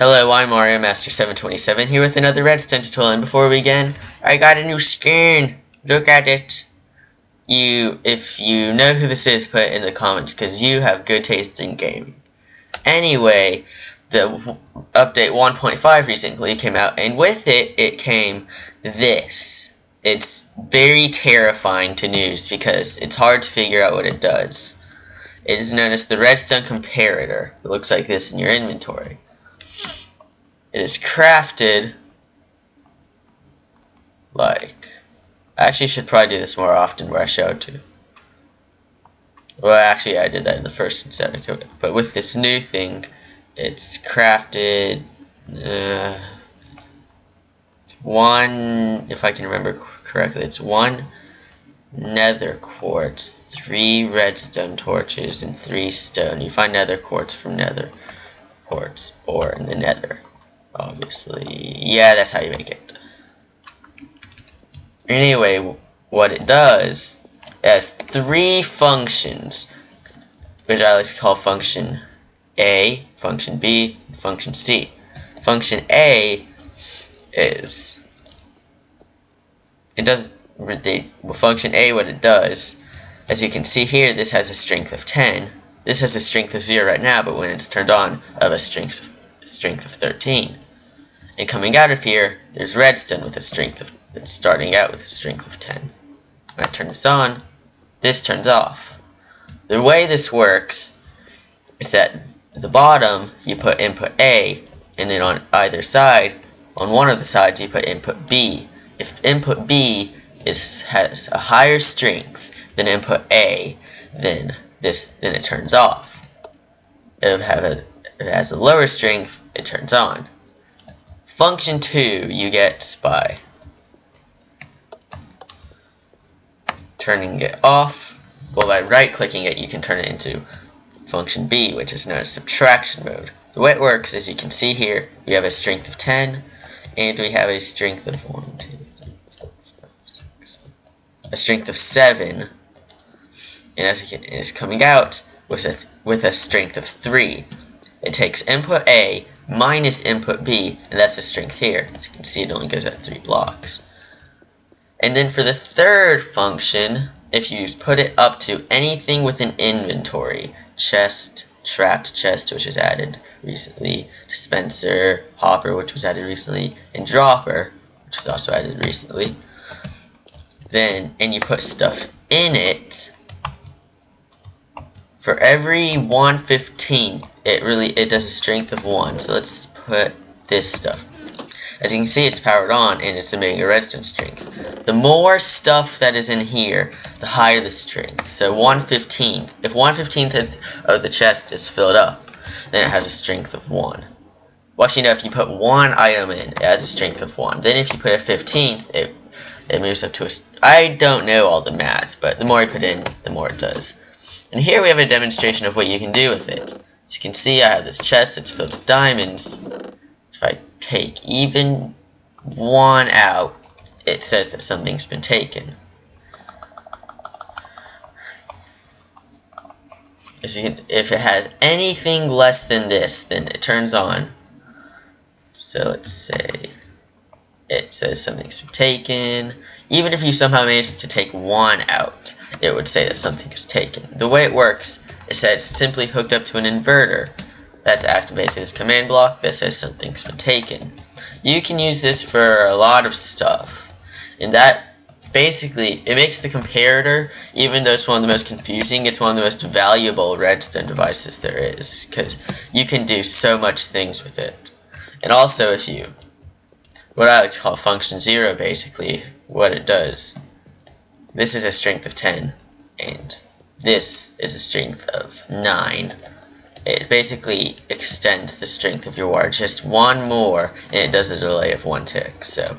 Hello, I'm Mario Master 727 here with another Redstone tutorial, and before we begin, I got a new skin. Look at it. If you know who this is, put it in the comments because you have good taste in gaming. Anyway, the update 1.5 recently came out, and with it, it came this. It's very terrifying to use because it's hard to figure out what it does. It is known as the Redstone Comparator. It looks like this in your inventory. It is crafted like... I actually should probably do this more often where I show it to. Well, actually I did that in the first instead. But with this new thing, it's crafted... one, if I can remember correctly, it's 1 nether quartz, 3 redstone torches, and 3 stone. You find nether quartz from nether quartz or in the nether. Obviously, yeah, that's how you make it. Anyway, what it does, it has 3 functions, which I like to call function A, function B, and function C. Function A is, function A, what it does, as you can see here, this has a strength of 10. This has a strength of 0 right now, but when it's turned on, of a strength of 13. And coming out of here, there's redstone with a strength of, that's starting out with a strength of 10. When I turn this on, this turns off. The way this works is that at the bottom you put input A, and then on either side, on one of the sides you put input B. If input B has a higher strength than input A, then it turns off. If it has a lower strength, it turns on. Function 2 you get by turning it off. Well, by right-clicking it, you can turn it into function B, which is known as subtraction mode. The way it works is you can see here we have a strength of 10, and we have a strength of 1, 2, 3, 4, 5, 6, a strength of 7, and as it's coming out with a strength of 3. It takes input A minus input B, and that's the strength here. As you can see, it only goes at 3 blocks. And then for the third function, if you put it up to anything with an inventory, chest, trapped chest, which was added recently, dispenser, hopper, which was added recently, and dropper, which was also added recently, and you put stuff in it, for every 1/15th, it does a strength of 1. So let's put this stuff. As you can see, it's powered on and it's emitting a redstone strength. The more stuff that is in here, the higher the strength. So 1/15th. If 1/15th of the chest is filled up, then it has a strength of 1. Well, actually, no, if you put 1 item in, it has a strength of 1. Then if you put a 15th, it moves up to a... I don't know all the math, but the more you put in, the more it does. And here we have a demonstration of what you can do with it. As you can see, I have this chest that's filled with diamonds. If I take even 1 out, it says that something's been taken. As you can, if it has anything less than this, then it turns on. So let's say it says something's been taken. Even if you somehow manage to take 1 out, it would say that something is taken. The way it works is that it's simply hooked up to an inverter that's activated to this command block that says something's been taken. You can use this for a lot of stuff, and that basically, it makes the comparator, even though it's one of the most confusing, it's one of the most valuable redstone devices there is, because you can do so much things with it. And also, what I like to call function 0, basically, what it does, this is a strength of 10, and this is a strength of 9. It basically extends the strength of your wire just 1 more, and it does a delay of 1 tick. So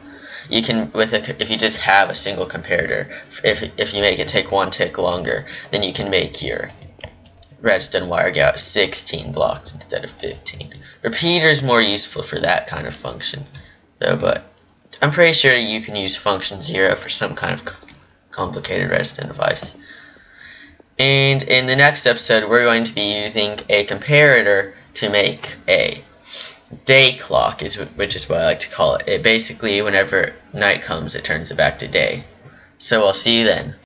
you can, if you just have a single comparator, if you make it take 1 tick longer, then you can make your redstone wire go out 16 blocks instead of 15. Repeater is more useful for that kind of function, though, but I'm pretty sure you can use function 0 for some kind of complicated redstone device. And in the next episode, we're going to be using a comparator to make a day clock, which is what I like to call it. It basically, whenever night comes, it turns it back to day. So I'll see you then.